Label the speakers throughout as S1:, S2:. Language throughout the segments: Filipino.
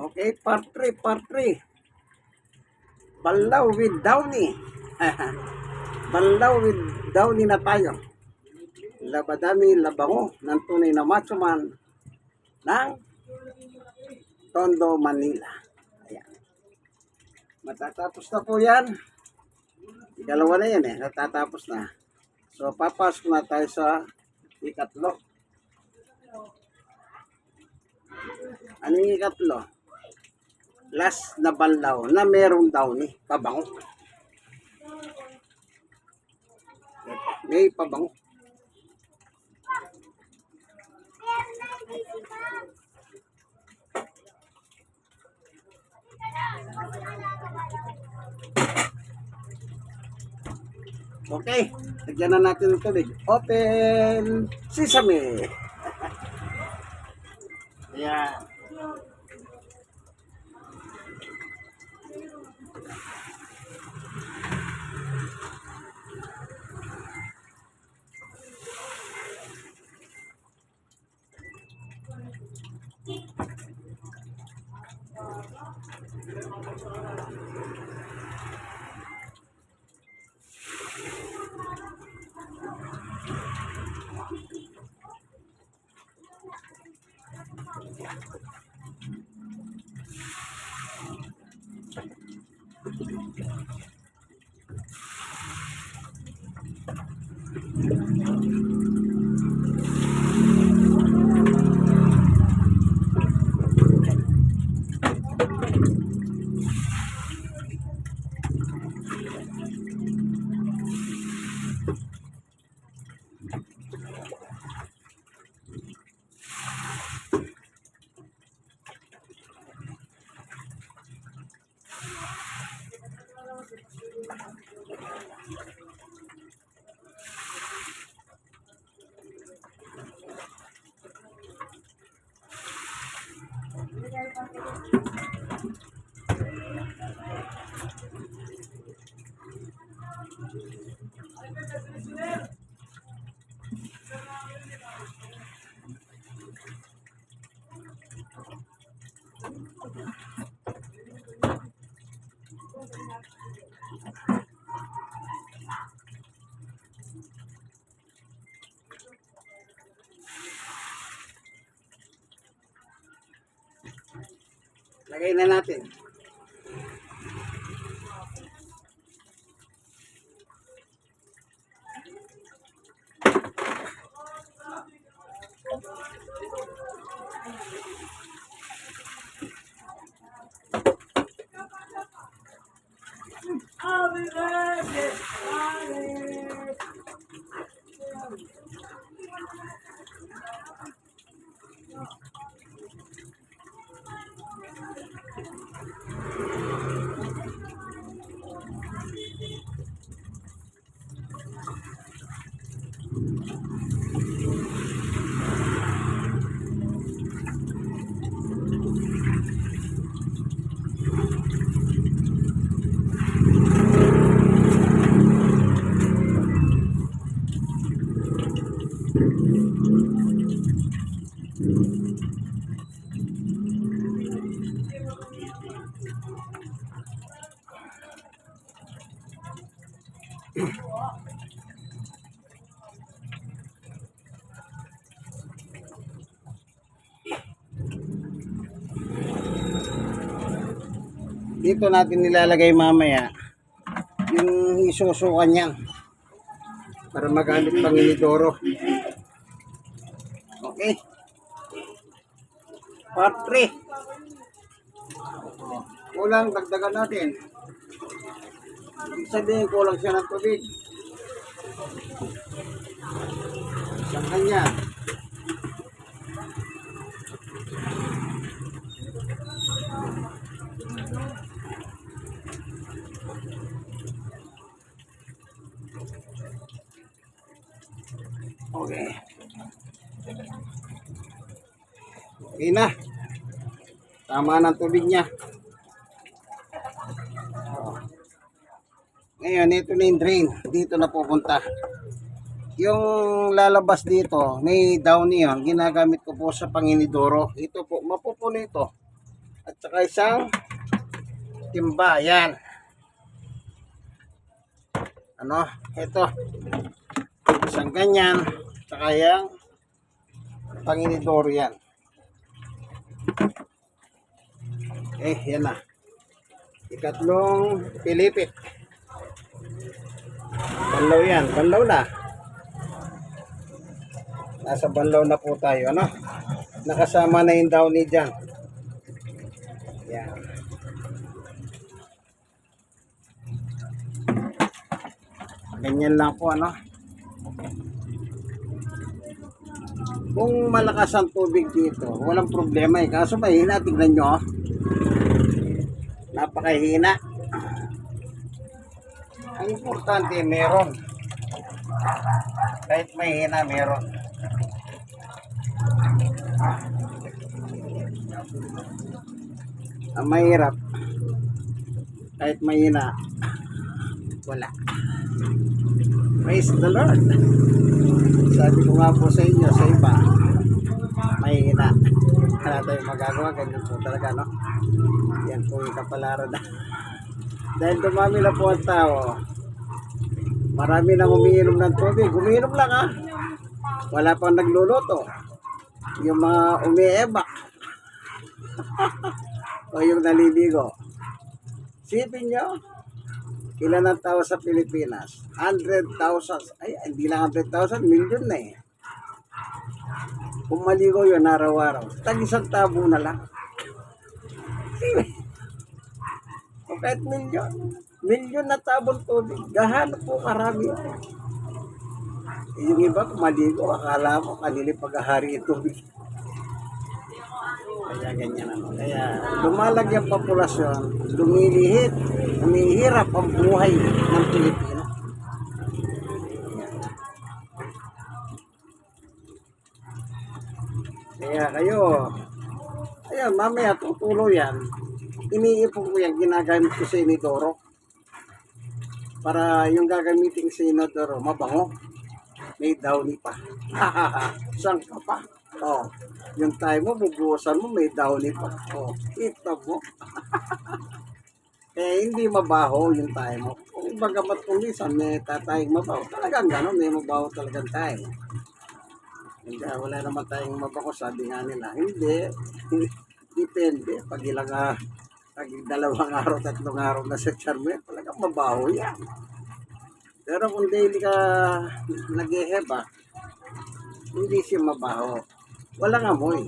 S1: Okay, part 3, part 3. Banlaw with Downy. Banlaw with Downy na tayo. Labadami, labango ng tunay na macho man ng Tondo, Manila. Ayan. Matatapos na po yan. Ikalawa na yan natatapos na. So, papasok na tayo sa ikatlo. Ano yung ikatlo? Last na banlaw na merong Downy, pabango. May pabango. Okay, lagyan na natin ng tubig. Open sesame. Ayan. Lagay na natin. Dito natin nilalagay mamaya yung isusukan niya para magamit pang inidoro. Okay. Part 3. Kulang, dagdagan natin. Ibig sabihin kulang siya ng tubig. Isang kanya. Okay. Okay na. Tama ng tubig niya. Ngayon, ito na yung drain. Dito na pupunta. Yung lalabas dito, may Downy yun. Ginagamit ko po sa panginidoro. Ito po, mapupuno ito. At saka isang timba. Yan. Ano? Ito. Isang ganyan. At saka yung panginidor yan. Okay, yan na. Ikatlong pilipit. Banlaw yan. Banlaw na. Nasa banlaw na po tayo. Ano? Nakasama na yung downy dyan. Yan. Ganyan lang po, ano? Kung malakas ang tubig dito, walang problema eh. Kaso mahina, tignan nyo. Napakahina. Ang importante, meron. Kahit mahina, meron. Ang mahirap, kahit mahina, wala. Praise the Lord. Sabi ko nga po sa inyo, sa iba, mahina. Wala tayong magagawa, ganyan po talaga, no? Yan po yung kapalaran na. Dahil dumami na po ang tao, marami nang umiinom ng tubig. Umiinom lang, ha? Wala pang nagluluto. Yung mga umiebak. O yung naliligo. Sipin nyo, ilan ang tao sa Pilipinas? 100,000. Ay, hindi lang 100,000, million na eh. Kung maligo yun araw-araw, tag-isang tabo na lang. O kahit milyon na tabong tubig, gahano po karami. Yung iba, kung maligo, akala mo kanili paghahari yung tubig. Kaya ganyan ano. Kaya lumalag yung populasyon, lumilihit, umihirap ang buhay ng Pilipino. Kaya kayo, ayan, mamaya tutulo yan. Iniipon ko yan, ginagamit ko sa inidoro. Para yung gagamitin sa inidoro, mabango. May downy pa. Saan ka pa? Oh, yung tayo mo, bubuhusan mo, may downy pa. Oh, kita mo. Eh, hindi mabaho yung tayo mo. Kung bagamat kung minsan may tatayong mabaho, talagang gano'n, may mabaho talagang tayo. Hindi, wala naman tayong mabaho, sabi nga nila. Hindi, depende. Pag ilang, pag dalawang araw, tatlong araw na sa charmer, talagang mabaho yan. Pero kung daily ka nag-eheba, hindi siya mabaho. Walang amoy.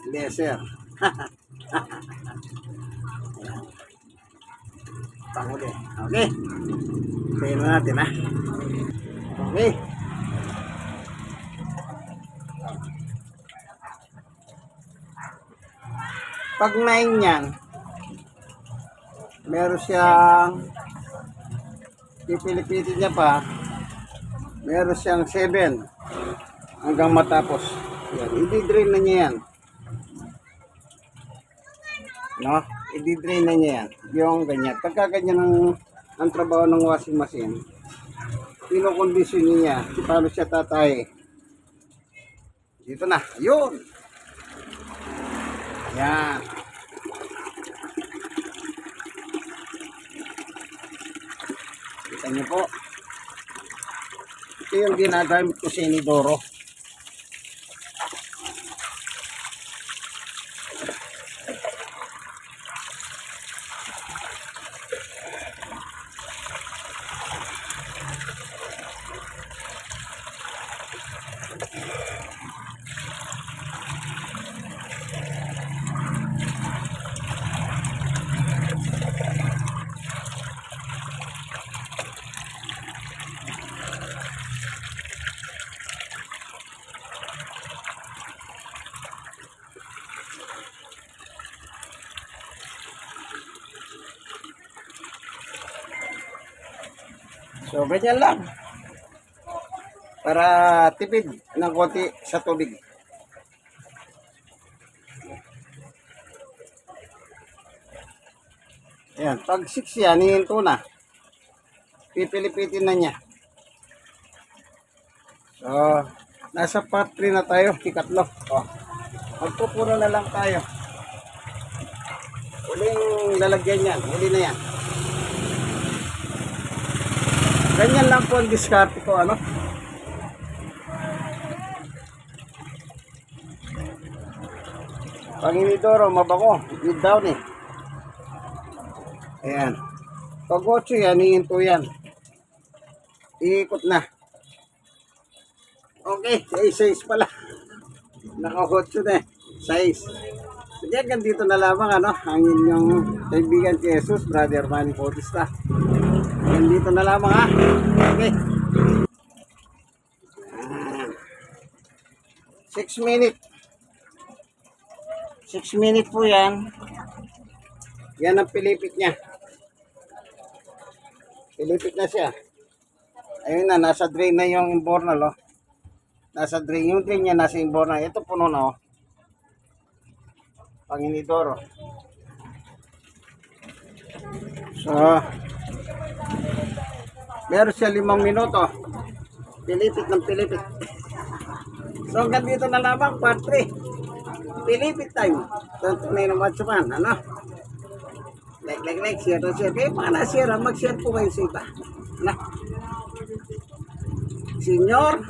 S1: Leser. Panguli. Okay. Tayo na natin, ha. Okay. Pag 9 yan, meron siyang pipilipitin niya pa, meron siyang 7 hanggang matapos. Yan, i-drain na niya yan. No? I-drain na niya yan. Yung ganyan. Pagka ganyan ang trabaho ng washing machine, pinokondisyon niya. Paano siya tatay? Dito na. Yun! Yan. Kita niyo po. Ito yung ginagamit ko sa inidoro. So, ganyan lang. Para tipid ng konti sa tubig. Ayan, pag 6 yan, hihinto na. Pipilipitin na niya. So, nasa part 3 na tayo, ikatlo. Oh, magpupuro na lang tayo. Huling lalagyan yan. Huli na yan. Ganyan lang po ang diskarte ko, ano? Pag inidoro, mabango. Good down eh. Ayan. Pag 8 yan, iinto yan. Iikot na. Okay, 6 pala. Naka-8 na eh. 6. Sige, hanggang dito na lamang, ano? Ang inyong kaibigan kay Jesus, Brother Manny Bautista. Hanggang dito na lamang, ha? Okay. 6 minutes. 6 minutes po yan. Yan ang pilipit niya. Pilipit na siya. Ayun na, nasa drain na yung imbornal, oh. Nasa drain. Yung drain niya nasa imbornal. Ito puno na, oh. Panginidoro. So, meron siya 5 minuto. Pilipit ng pilipit. So, hanggang dito na lamang, part 3. Pilipit time. Tuntunay ng matsuman, ano? Like, share, share. Kayo mga na-share, mag-share po kayo sa iba. Ano? Senior,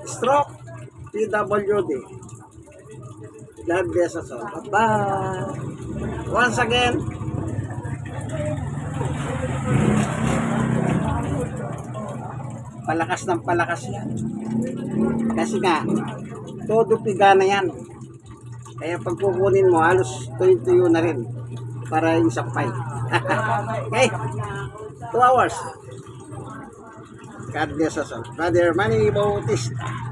S1: stroke, PWD. God bless us all. Bye-bye. Once again, palakas ng palakas yan. Kasi nga, todo piga na yan. Kaya pag kukunin mo, halos tuyo na rin para yung sampay. Okay, 2 hours. God bless us all. Brother Manny Bautista.